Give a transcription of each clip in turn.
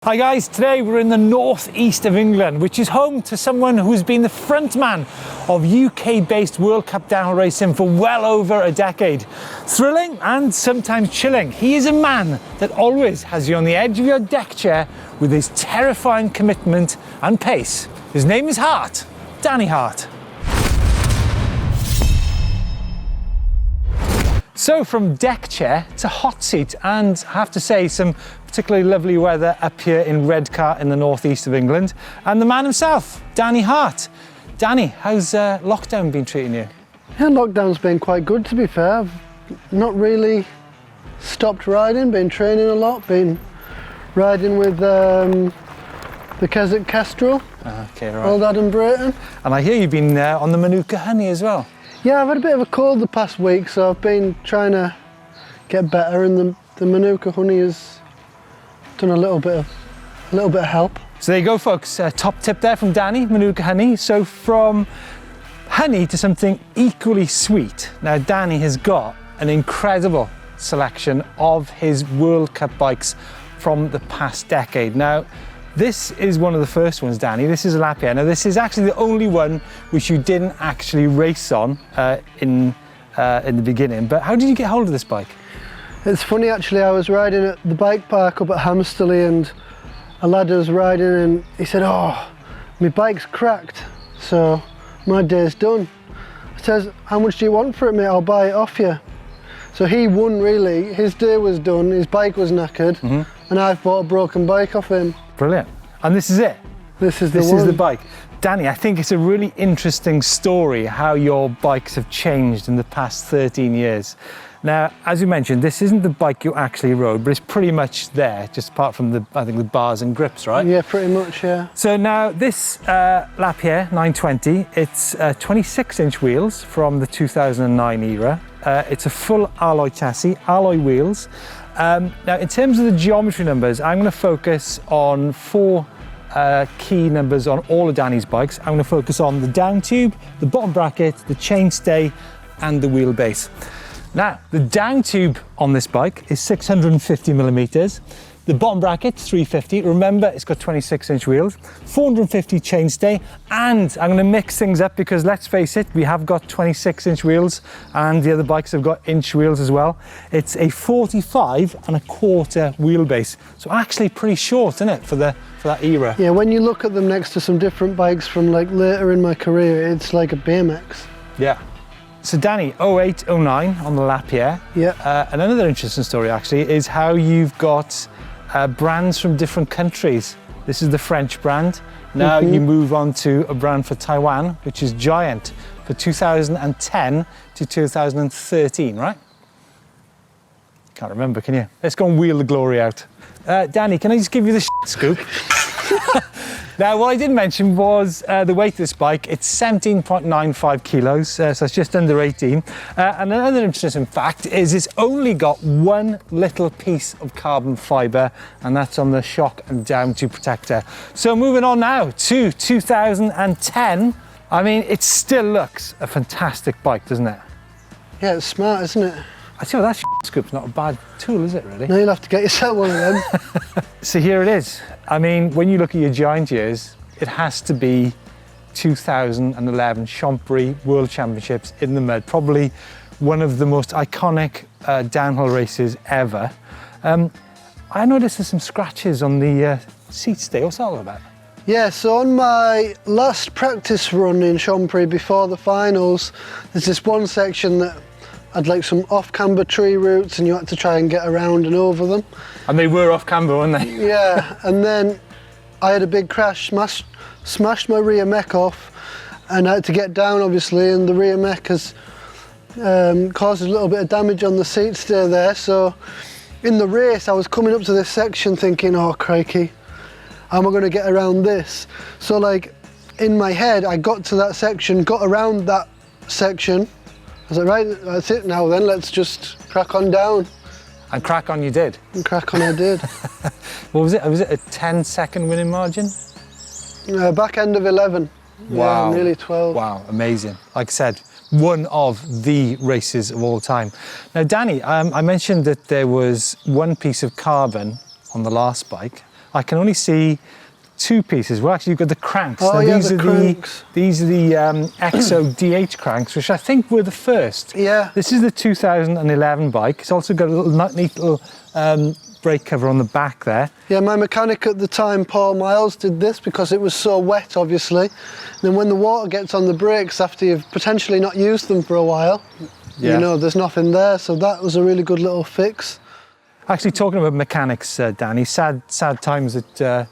Hi guys, today we're in the northeast of England, which is home to someone who's been the front man of UK-based World Cup downhill racing for well over a decade. Thrilling and sometimes chilling, he is a man that always has you on the edge of your deck chair with his terrifying commitment and pace. His name is Hart, Danny Hart. So from deck chair to hot seat, and I have to say some particularly lovely weather up here in Redcar in the northeast of England, and the man himself, Danny Hart. Danny, how's lockdown been treating you? Yeah, lockdown's been quite good, to be fair. I've not really stopped riding, been training a lot, been riding with the Keswick Kestrel, Okay, right. Old Adam Brayton. And I hear you've been on the Mondraker honey as well. Yeah, I've had a bit of a cold the past week, so I've been trying to get better, and the Mondraker honey has done a little bit of help. So there you go, folks. Top tip there from Danny, Mondraker honey. So from honey to something equally sweet. Now Danny has got an incredible selection of his World Cup bikes from the past decade. Now, this is one of the first ones, Danny. This is a Lapierre. Now, this is actually the only one which you didn't actually race on in the beginning. But how did you get hold of this bike? It's funny, actually. I was riding at the bike park up at Hamsterley, and a lad was riding, and he said, "Oh, my bike's cracked, so my day's done." I says, "How much do you want for it, mate? I'll buy it off you." So he won, really. His day was done, his bike was knackered, and I've bought a broken bike off him. Brilliant. And this is it. This is the This one. is the bike. Danny, I think it's a really interesting story how your bikes have changed in the past 13 years. Now, as you mentioned, this isn't the bike you actually rode, but it's pretty much there, just apart from I think the bars and grips, right? Yeah, pretty much, yeah. So now this Lapierre 920, it's 26-inch wheels from the 2009 era. It's a full alloy chassis, alloy wheels. Now, in terms of the geometry numbers, I'm going to focus on four key numbers on all of Danny's bikes. I'm going to focus on the down tube, the bottom bracket, the chainstay, and the wheelbase. Now, the down tube on this bike is 650 millimeters. The bottom bracket, 350. Remember, it's got 26-inch wheels, 450 chainstay, and I'm going to mix things up because let's face it, we have got 26-inch wheels, and the other bikes have got inch wheels as well. It's a 45.25 wheelbase, so actually pretty short, isn't it, for that era? Yeah, when you look at them next to some different bikes from like later in my career, it's like a BMX. Yeah. So Danny, 08, 09 on the Lapierre. Yeah. And another interesting story actually is how you've got brands from different countries. This is the French brand. Now you move on to a brand for Taiwan, which is Giant, for 2010 to 2013, right? Can't remember, can you? Let's go and wheel the glory out. Danny, can I just give you the scoop? Now, what I didn't mention was the weight of this bike. It's 17.95 kilos, so it's just under 18. And another interesting fact is it's only got one little piece of carbon fibre, and that's on the shock and down tube protector. So moving on now to 2010. I mean, it still looks a fantastic bike, doesn't it? Yeah, it's smart, isn't it? I tell you what, that scoop's not a bad tool, is it, really? Now you'll have to get yourself one of them. So here it is. I mean, when you look at your Giant years, it has to be 2011 Champery World Championships in the mud. Probably one of the most iconic downhill races ever. I noticed there's some scratches on the seat stay. What's that all about? Yeah, so on my last practice run in Champery before the finals, there's this one section that had like some off-camber tree roots, and you had to try and get around and over them. And they were off-camber, weren't they? Yeah, and then I had a big crash, smashed my rear mech off, and I had to get down, obviously, and the rear mech has caused a little bit of damage on the seat stay there. So in the race, I was coming up to this section thinking, oh, crikey, how am I going to get around this? So like, in my head, I got to that section, got around that section. I was like, right, that's it now then, let's just crack on down. And crack on you did? And crack on I did. What was it? Was it a 10-second winning margin? Back end of 11. Wow. Yeah, nearly 12. Wow, amazing. Like I said, one of the races of all time. Now, Danny, I mentioned that there was one piece of carbon on the last bike. I can only see two pieces. Well, actually, you've got the cranks. Oh, now, yeah, these the are cranks. These are the EXO DH cranks, which I think were the first. Yeah. This is the 2011 bike. It's also got a little neat little brake cover on the back there. Yeah, my mechanic at the time, Paul Miles, did this because it was so wet, obviously. Then when the water gets on the brakes after you've potentially not used them for a while, Yeah. you know, there's nothing there. So that was a really good little fix. Actually, talking about mechanics, Danny, sad times that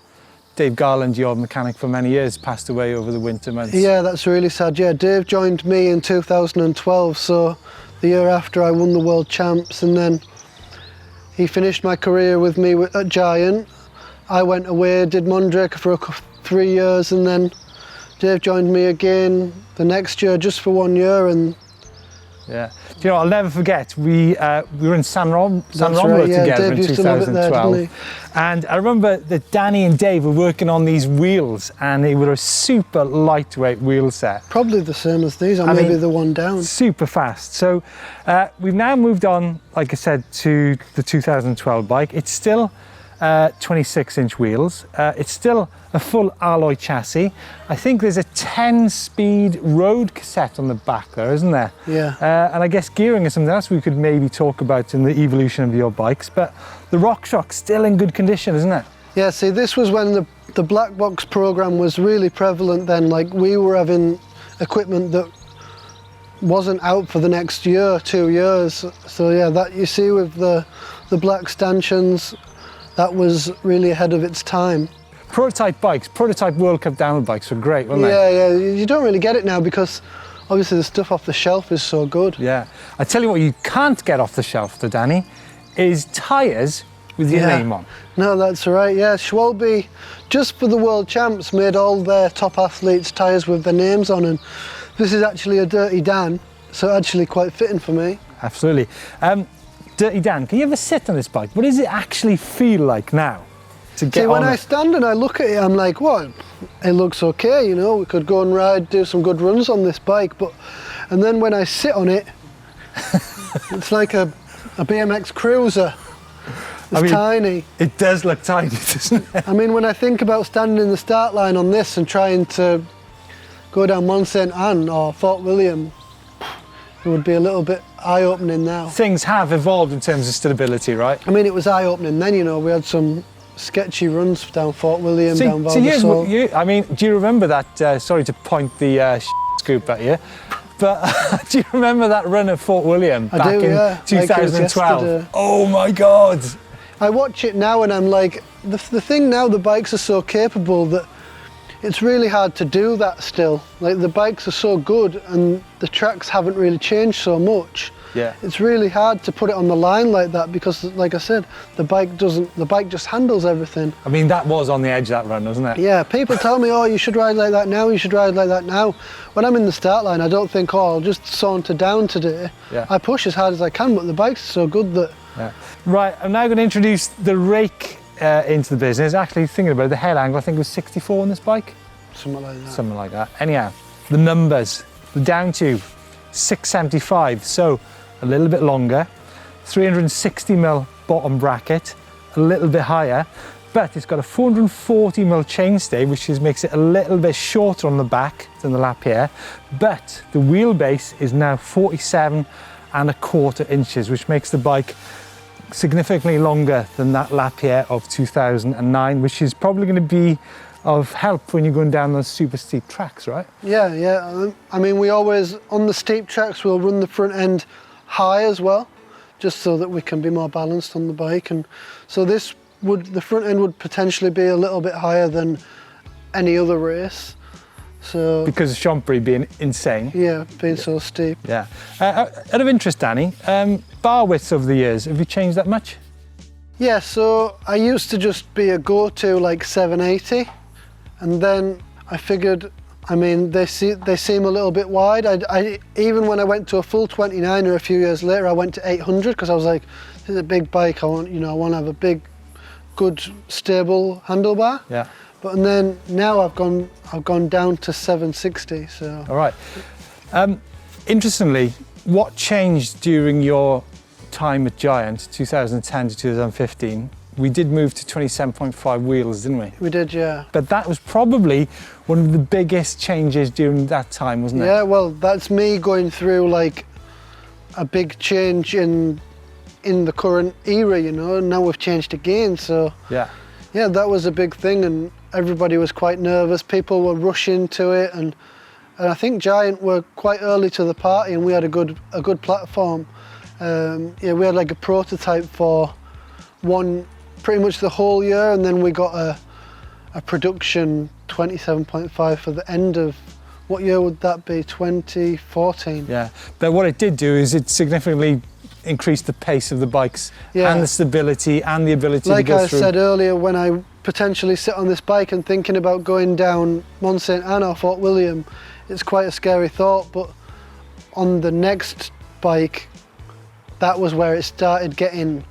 Dave Garland, your mechanic for many years, passed away over the winter months. Yeah, that's really sad. Yeah, Dave joined me in 2012, so the year after I won the World Champs, and then he finished my career with me at Giant. I went away, did Mondraker for 3 years, and then Dave joined me again the next year, just for 1 year. And yeah, do you know, I'll never forget, we were in San Romolo right, yeah, together Dave in used to love it there, 2012. didn't he? And I remember that Danny and Dave were working on these wheels, and they were a super lightweight wheel set. Probably the same as these, or I maybe mean, the one down. Super fast. So we've now moved on, like I said, to the 2012 bike. It's still 26-inch wheels. It's still a full alloy chassis. I think there's a 10-speed road cassette on the back there, isn't there? Yeah. And I guess gearing is something else we could maybe talk about in the evolution of your bikes. But the RockShox's still in good condition, isn't it? Yeah, see, this was when the black box program was really prevalent then. Like, we were having equipment that wasn't out for the next year, 2 years. So yeah, that you see with the black stanchions, that was really ahead of its time. Prototype bikes, prototype World Cup downward bikes were great, weren't they? Yeah, yeah, you don't really get it now because obviously the stuff off the shelf is so good. Yeah. I tell you what you can't get off the shelf though, Danny, is tyres with your name on. No, that's right, yeah. Schwalbe, just for the World Champs, made all their top athletes tyres with their names on, and this is actually a Dirty Dan, so actually quite fitting for me. Absolutely. Dirty Dan, can you ever sit on this bike? What does it actually feel like now to get See, on when it? I stand and I look at it, I'm like, what? It looks okay, you know, we could go and ride, do some good runs on this bike, and then when I sit on it, it's like a BMX cruiser. It's tiny. It does look tiny, doesn't it? I mean, when I think about standing in the start line on this and trying to go down Mont Saint Anne or Fort William, it would be a little bit eye-opening now. Things have evolved in terms of stability, right? I mean, it was eye-opening then, you know, we had some sketchy runs down Fort William, down Val De here's Sol. what I mean, do you remember that, sorry to point the scoop at you, but do you remember that run at Fort William back in yeah. 2012? Like oh my God. I watch it now and I'm like, the thing now, the bikes are so capable that it's really hard to do that still. Like, the bikes are so good and the tracks haven't really changed so much. Yeah. It's really hard to put it on the line like that because, like I said, the bike just handles everything. I mean, that was on the edge, that run, wasn't it? Yeah, people tell me, oh, you should ride like that now, you should ride like that now. When I'm in the start line, I don't think, oh, I'll just saunter down today. Yeah. I push as hard as I can, but the bike's so good that... Yeah. Right, I'm now going to introduce the rake into the business. Actually, thinking about it, the head angle, I think it was 64 on this bike. Something like that. Something like that. Anyhow, the numbers, the down tube, 675, so a little bit longer, 360mm bottom bracket, a little bit higher, but it's got a 440mm chainstay, which makes it a little bit shorter on the back than the Lapierre, but the wheelbase is now 47¼ inches, which makes the bike significantly longer than that Lapierre of 2009, which is probably going to be of help when you're going down those super steep tracks, right? Yeah, yeah. I mean, we always, on the steep tracks, we'll run the front end high as well, just so that we can be more balanced on the bike. And so the front end would potentially be a little bit higher than any other race. So because of Champery being insane. Yeah, being so steep. Yeah. Out of interest, Danny, bar widths over the years, have you changed that much? Yeah, so I used to just be a go-to like 780, and then I figured, I mean, they seem a little bit wide. I even when I went to a full 29er a few years later, I went to 800 because I was like, this is a big bike. I want to have a big, good, stable handlebar. Yeah. But and then now I've gone down to 760. So. All right. Interestingly, what changed during your time at Giant, 2010 to 2015, we did move to 27.5 wheels, didn't we? We did, yeah. But that was probably one of the biggest changes during that time, wasn't it? Yeah, well, that's me going through like a big change in the current era, you know, and now we've changed again, so Yeah. yeah, that was a big thing, and everybody was quite nervous. People were rushing to it, and I think Giant were quite early to the party, and we had a good platform. Yeah, we had like a prototype for pretty much the whole year, and then we got a production 27.5 for the end of, what year would that be? 2014. Yeah, but what it did do is it significantly increased the pace of the bikes, Yeah. and the stability and the ability Like to go I through. said earlier, when I potentially sit on this bike and thinking about going down Mont Saint Anne or Fort William, it's quite a scary thought, but on the next bike, that was where it started getting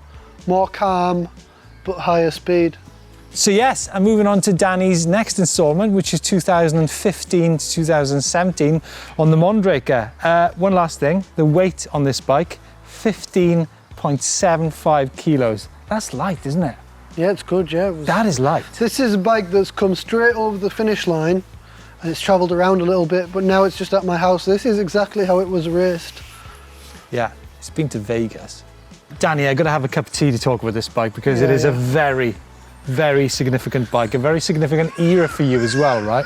more calm but higher speed. So yes, and moving on to Danny's next instalment, which is 2015 to 2017 on the Mondraker. One last thing, the weight on this bike, 15.75 kilos. That's light, isn't it? Yeah, it's good, yeah. That is light. This is a bike that's come straight over the finish line, and it's travelled around a little bit, but now it's just at my house. This is exactly how it was raced. Yeah, it's been to Vegas. Danny, I've got to have a cup of tea to talk about this bike, because it is a very, very significant bike, a very significant era for you as well, right?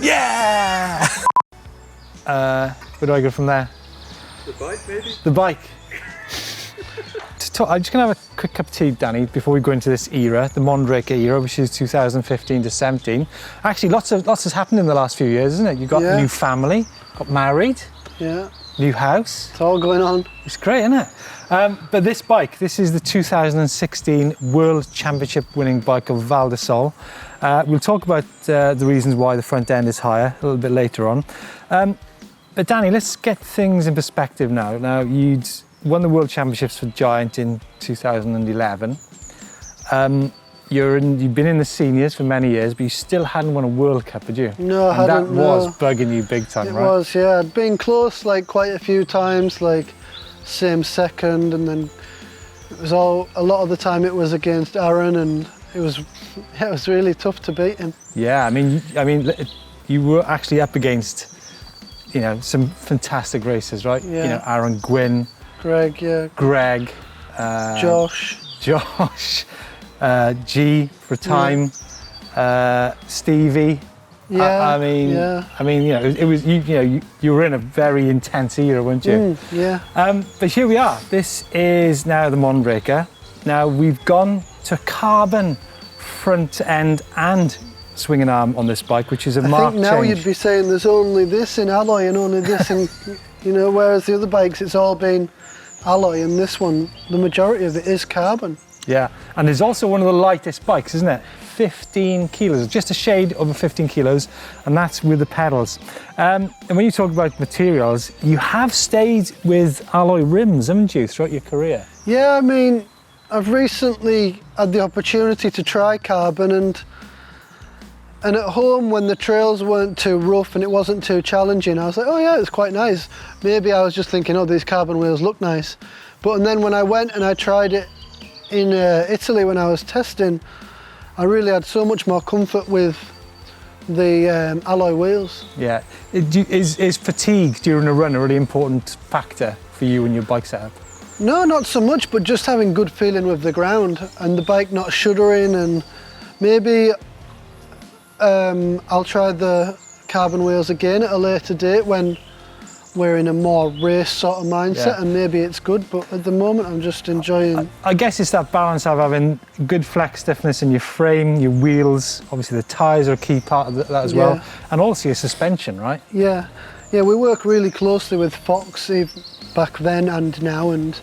Yeah! Where do I go from there? The bike, maybe? The bike. I'm just going to have a quick cup of tea, Danny, before we go into this era, the Mondraker era, which is 2015 to 17. Actually, lots has happened in the last few years, isn't it? You got a new family, got married, new house. It's all going on. It's great, isn't it? But this bike, this is the 2016 World Championship winning bike of Val De Sol. We'll talk about the reasons why the front end is higher a little bit later on. But Danny, let's get things in perspective now. Now, you'd won the World Championships for Giant in 2011. You've been in the seniors for many years, but you still hadn't won a World Cup, had you? No, I hadn't. That was bugging you big time, right? It was, yeah. I'd been close like quite a few times, like same second, and then it was a lot of the time it was against Aaron, and it was really tough to beat him. Yeah, I mean, you were actually up against, you know, some fantastic races, right? Yeah. You know, Aaron, Gwyn, Greg, yeah. Greg, Josh, G for a time, Stevie. Yeah. I mean, you know, it was you were in a very intense era, weren't you? Yeah. But here we are. This is now the Mondraker. Now we've gone to carbon front end and swinging arm on this bike, which is a marked change. I think now you'd be saying there's only this in alloy and only this in, you know, whereas the other bikes it's all been alloy, and this one, the majority of it is carbon. Yeah, and it's also one of the lightest bikes, isn't it? 15 kilos, just a shade over 15 kilos, and that's with the pedals. And when you talk about materials, you have stayed with alloy rims, haven't you, throughout your career? Yeah, I mean, I've recently had the opportunity to try carbon, and at home when the trails weren't too rough and it wasn't too challenging, I was like, oh yeah, it's quite nice. Maybe I was just thinking, oh, these carbon wheels look nice. And then when I went and I tried it in Italy when I was testing, I really had so much more comfort with the alloy wheels. Yeah. Is fatigue during a run a really important factor for you and your bike setup? No, not so much, but just having good feeling with the ground and the bike not shuddering, and maybe I'll try the carbon wheels again at a later date when we're in a more race sort of mindset, and maybe it's good, but at the moment I'm just enjoying. I guess it's that balance of having good flex stiffness in your frame, your wheels, obviously the tyres are a key part of that as well, and also your suspension, right? Yeah, we work really closely with Fox back then and now, and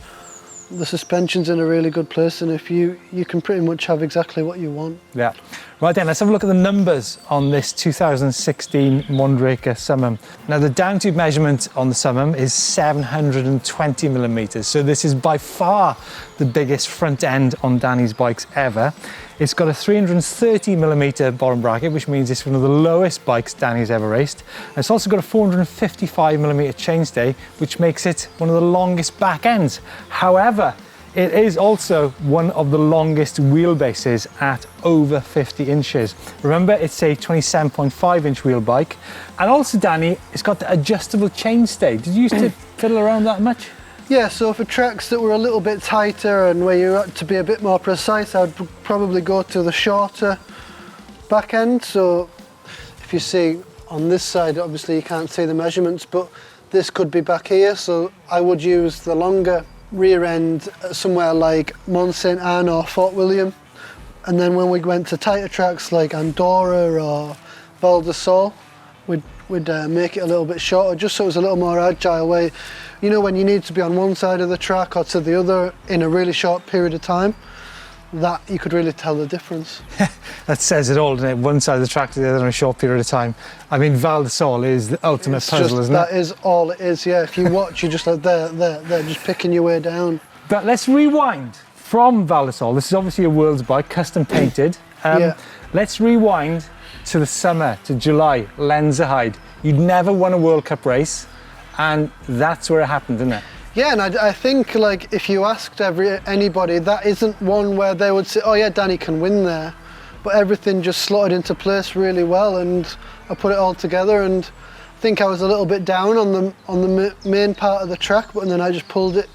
the suspension's in a really good place, and if you can pretty much have exactly what you want. Yeah. Right then, let's have a look at the numbers on this 2016 Mondraker Summum. Now the down tube measurement on the Summum is 720 millimeters. So this is by far the biggest front end on Danny's bikes ever. It's got a 330 millimeter bottom bracket, which means it's one of the lowest bikes Danny's ever raced. And it's also got a 455 millimeter chainstay, which makes it one of the longest back ends. However, it is also one of the longest wheelbases at over 50 inches. Remember, it's a 27.5 inch wheel bike. And also, Danny, it's got the adjustable chainstay. Did you used to fiddle around that much? Yeah, so for tracks that were a little bit tighter and where you had to be a bit more precise, I'd probably go to the shorter back end. So if you see on this side, obviously you can't see the measurements, but this could be back here, so I would use the longer rear end somewhere like Mont Saint Anne or Fort William. And then when we went to tighter tracks like Andorra or Val De Sol, we'd make it a little bit shorter, just so it was a little more agile, where, you know, when you need to be on one side of the track or to the other in a really short period of time, that you could really tell the difference. That says it all, doesn't it? One side of the track to the other in a short period of time. I mean, Val De Sol is the ultimate puzzle, isn't it? That is all it is, yeah. If you watch, you're just like there, just picking your way down. But let's rewind from Val De Sol. This is obviously a world's bike, custom painted. Yeah. Let's rewind to the summer, to July, Lenzerheide. You'd never won a World Cup race, and that's where it happened, didn't it? Yeah, and I think, like, if you asked anybody, that isn't one where they would say, oh yeah, Danny can win there. But everything just slotted into place really well, and I put it all together, and I think I was a little bit down on the main part of the track, but then I just pulled it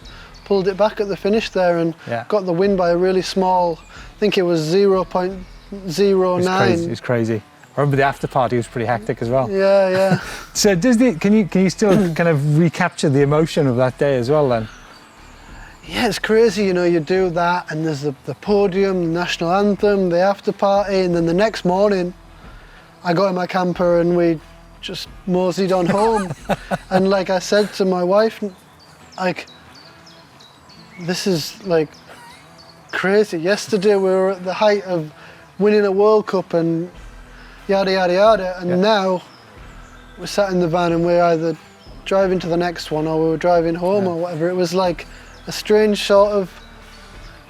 back at the finish there and got the win by a really small, I think it was 0.09. It's crazy. I remember the after party was pretty hectic as well. Yeah, yeah. So can you still kind of recapture the emotion of that day as well then? Yeah, it's crazy, you know, you do that and there's the podium, the national anthem, the after party, and then the next morning I got in my camper and we just moseyed on home. And like I said to my wife, like, this is like crazy. Yesterday we were at the height of winning a World Cup and yada yada yada, and now we're sat in the van and we're either driving to the next one or we were driving home or whatever. It was like a strange sort of,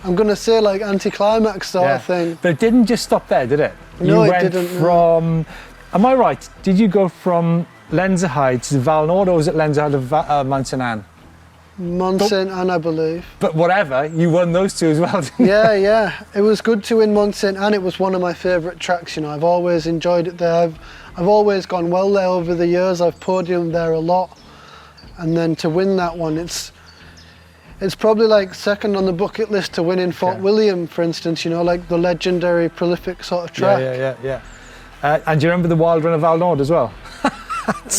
I'm gonna say, like anticlimax sort of thing. But it didn't just stop there, did it? No, you it went didn't. From, am I right? Did you go from Lenzerheide to Val Nord, or was it Lenzerheide to Mont Saint Anne? Mont Saint Anne, I believe. But whatever, you won those two as well, didn't you? Yeah, yeah. It was good to win Mont Saint Anne. It was one of my favourite tracks, you know. I've always enjoyed it there. I've always gone well there over the years. I've podiumed there a lot. And then to win that one, it's probably like second on the bucket list to win in Fort William, for instance, you know, like the legendary, prolific sort of track. Yeah. And do you remember the wild run of Val Nord as well?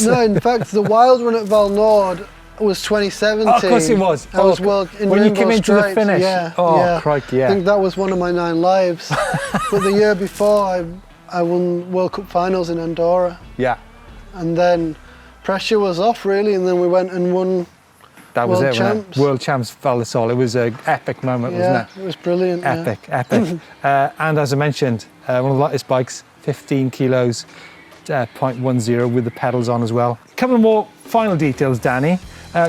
No, in fact, the wild run at Val Nord was 2017. Oh, of course it was. I was world in when Rainbow you came into Stripes. the finish. Yeah, crikey, yeah. I think that was one of my 9 lives. But the year before, I won World Cup finals in Andorra. Yeah. And then pressure was off really, and then we went and won. That was World it, champs. World champs Val De Sol. It was an epic moment, wasn't it? It was brilliant. Epic. And as I mentioned, one of the lightest bikes, 15 kilos, 0.10 with the pedals on as well. A couple more final details, Danny.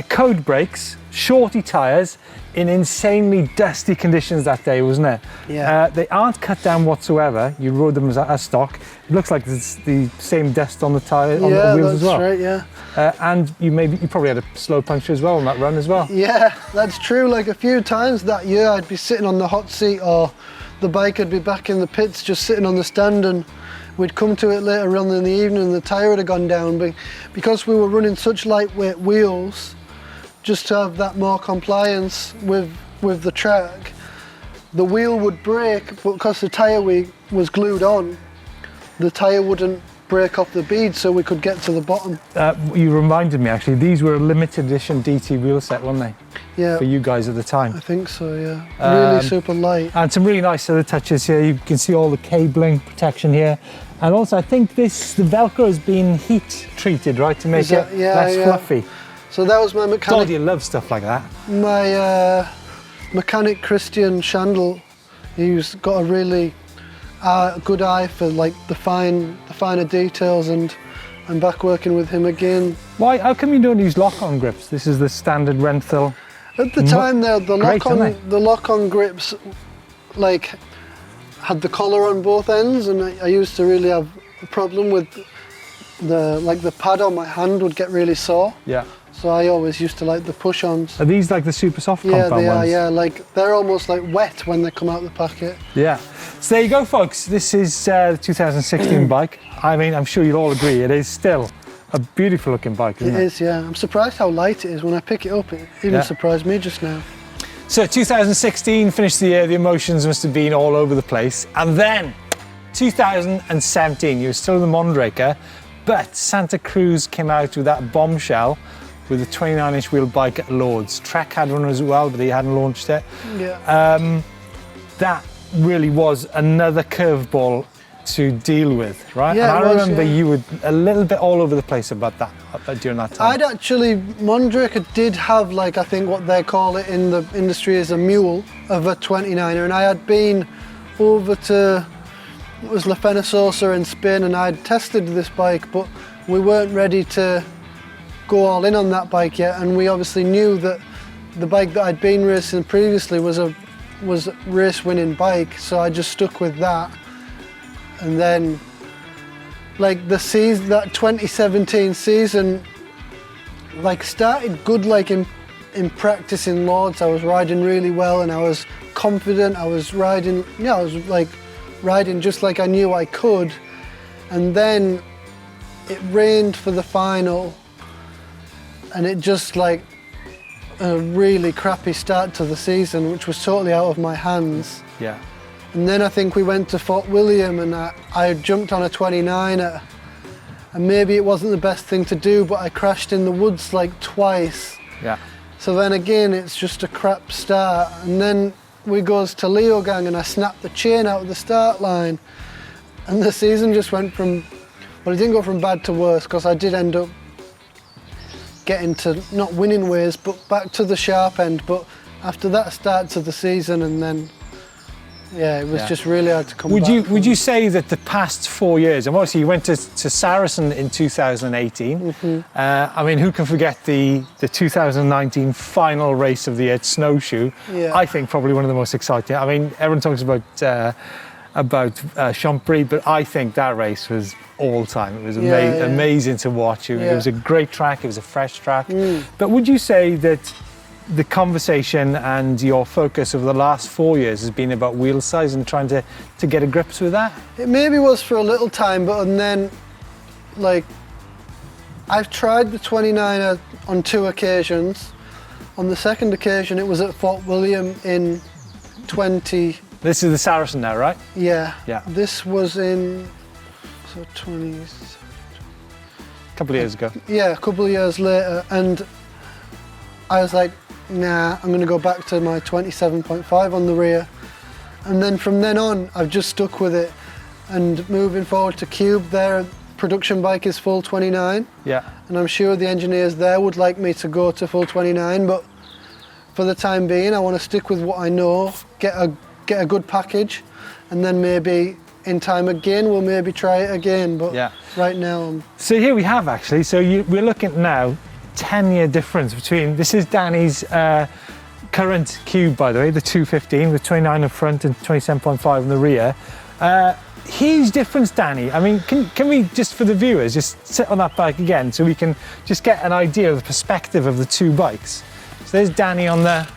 Code brakes, shorty tyres in insanely dusty conditions that day, wasn't it? Yeah. They aren't cut down whatsoever. You rode them as stock. It looks like it's the same dust on the tyre, on the wheels as well. Yeah, that's right, yeah. And you probably had a slow puncture as well on that run as well. Yeah, that's true. Like a few times that year I'd be sitting on the hot seat or the bike would be back in the pits just sitting on the stand, and we'd come to it later on in the evening and the tyre would have gone down. But because we were running such lightweight wheels, just to have that more compliance with the track, the wheel would break, but because the tyre was glued on, the tyre wouldn't break off the bead, so we could get to the bottom. You reminded me, actually, these were a limited edition DT wheel set, weren't they? Yeah. For you guys at the time. I think so, yeah. Really super light. And some really nice other touches here. You can see all the cabling protection here. And also, I think the Velcro has been heat treated, right, to make it less fluffy. So that was my mechanic. God, you love stuff like that. My mechanic Christian Shandel, he's got a really good eye for like the finer details, and I'm back working with him again. Why? How come you don't use lock-on grips? This is the standard Renthal. At the time, the lock-on grips, like, had the collar on both ends, and I used to really have a problem with the pad on my hand would get really sore. Yeah. So I always used to like the push-ons. Are these like the super soft Yeah, compound they are, ones? yeah, like they're almost like wet when they come out of the packet. Yeah. So there you go, folks. This is the 2016 bike. I mean, I'm sure you'll all agree it is still a beautiful looking bike, isn't it? It is, yeah. I'm surprised how light it is. When I pick it up, it even surprised me just now. So 2016 finished the year, the emotions must have been all over the place. And then 2017, you were still in the Mondraker, but Santa Cruz came out with that bombshell with a 29-inch wheel bike at Lord's. Trek had one as well, but he hadn't launched it. Yeah. That really was another curveball to deal with, right? Yeah, and I remember yeah. you were a little bit all over the place about that during that time. Mondraker did have, like, I think what they call it in the industry is a mule of a 29er, and I had been over to, it was La Fenasosa in Spain, and I'd tested this bike, but we weren't ready to go all in on that bike yet, and we obviously knew that the bike that I'd been racing previously was a race winning bike, so I just stuck with that. And then, like, the season, that 2017 season, like, started good, like in practice in Lords. I was riding really well and I was confident. I was riding, I was like riding just like I knew I could. And then it rained for the final, and it just, like, a really crappy start to the season, which was totally out of my hands. Yeah. And then I think we went to Fort William, and I jumped on a 29er, and maybe it wasn't the best thing to do, but I crashed in the woods like twice. Yeah. So then again, it's just a crap start. And then we goes to Leogang, and I snapped the chain out of the start line, and the season just went from, well, it didn't go from bad to worse, because I did end up getting to not winning ways, but back to the sharp end. But after that start to the season, and then, yeah, it was just really hard to come back. Would you say that the past 4 years, and obviously you went to Saracen in 2018, I mean, who can forget the 2019 final race of the year at Snowshoe? Yeah. I think probably one of the most exciting. I mean, everyone talks about Champery, but I think that race was all time. It was amazing to watch. It was a great track, it was a fresh track. But would you say that the conversation and your focus over the last 4 years has been about wheel size and trying to get a grips with that? It maybe was for a little time, but and then, like, I've tried the 29er on 2 occasions. On the second occasion, it was at Fort William in 20... This is the Saracen now, right? Yeah. Yeah. This was in, so 20... A couple of years ago. Yeah, a couple of years later, and I was like, nah, I'm going to go back to my 27.5 on the rear. And then from then on, I've just stuck with it. And moving forward to Cube, their production bike is full 29. Yeah. And I'm sure the engineers there would like me to go to full 29, but for the time being, I want to stick with what I know, get a good package, and then maybe in time again, we'll maybe try it again. But right now, So here we have actually, so we're looking at now 10-year difference between, this is Danny's current Cube, by the way, the 215 with 29 in front and 27.5 in the rear. Huge difference, Danny. I mean, can we just, for the viewers, just sit on that bike again so we can just get an idea of the perspective of the two bikes. So there's Danny on the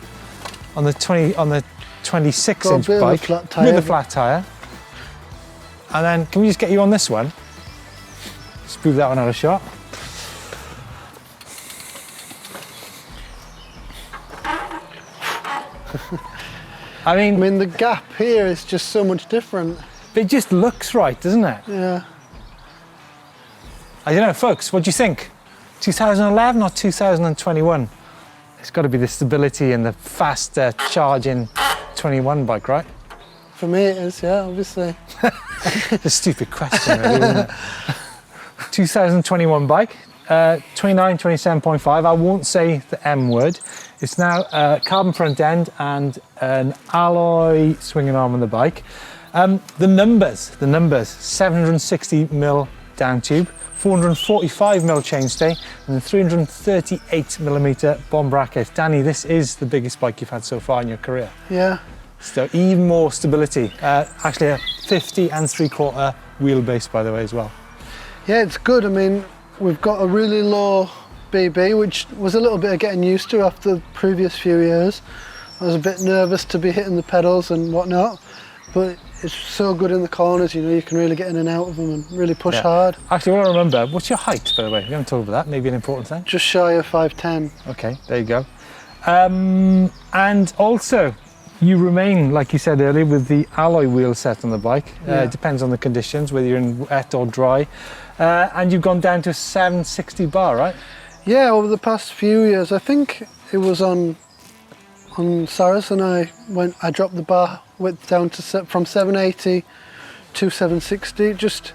26-inch bike with a flat tyre. And then can we just get you on this one? Just move that one out of shot. I mean, the gap here is just so much different. It just looks right, doesn't it? Yeah. I don't know, folks, what do you think? 2011 or 2021? It's got to be the stability and the faster charging 21 bike, right? For me it is, yeah, obviously. A stupid question, really, isn't it? 2021 bike, 29, 27.5. I won't say the M word. It's now a carbon front end and an alloy swinging arm on the bike. The numbers, 760mm down tube, 445mm chainstay, and 338mm bomb bracket. Danny, this is the biggest bike you've had so far in your career. Yeah. So even more stability. Actually a 50 3/4 wheelbase, by the way, as well. Yeah, it's good. I mean, we've got a really low BB, which was a little bit of getting used to after the previous few years. I was a bit nervous to be hitting the pedals and whatnot, but it's so good in the corners, you know, you can really get in and out of them and really push hard. Actually, I want to remember, what's your height, by the way? We haven't talked about that, maybe an important thing. Just shy of 5'10". Okay, there you go. And also, you remain, like you said earlier, with the alloy wheel set on the bike. It depends on the conditions, whether you're in wet or dry. And you've gone down to a 760 bar, right? Yeah, over the past few years, I think it was on Saracen, I dropped the bar width down to from 780 to 760. Just,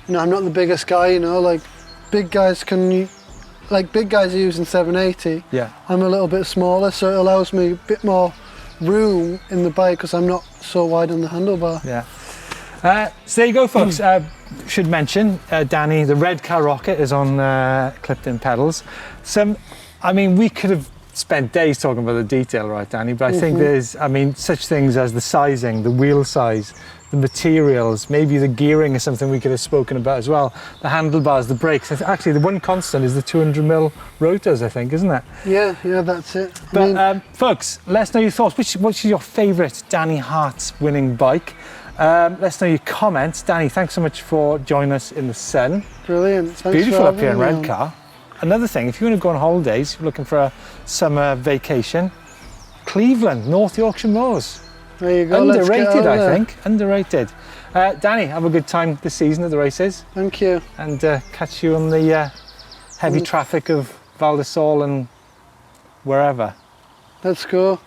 you know, I'm not the biggest guy, you know, like big guys are using 780. Yeah. I'm a little bit smaller, so it allows me a bit more room in the bike because I'm not so wide on the handlebar. Yeah. So there you go, folks. Should mention, Danny, the red car rocket is on clipped-in pedals. I mean, we could have spent days talking about the detail, right, Danny? But I think there's, I mean, such things as the sizing, the wheel size, the materials, maybe the gearing is something we could have spoken about as well. The handlebars, the brakes. Actually, the one constant is the 200mm rotors, I think, isn't it? Yeah, that's it. But folks, let us know your thoughts. Which is your favourite Danny Hart winning bike? Let us know your comments. Danny, thanks so much for joining us in the sun. Brilliant. It's beautiful up here in Redcar. Another thing, if you want to go on holidays, you're looking for a summer vacation, Cleveland, North Yorkshire Moors. There you go. Underrated, I think. Underrated. Danny, have a good time this season at the races. Thank you. And catch you on the heavy traffic of Val De Sol and wherever. Let's go.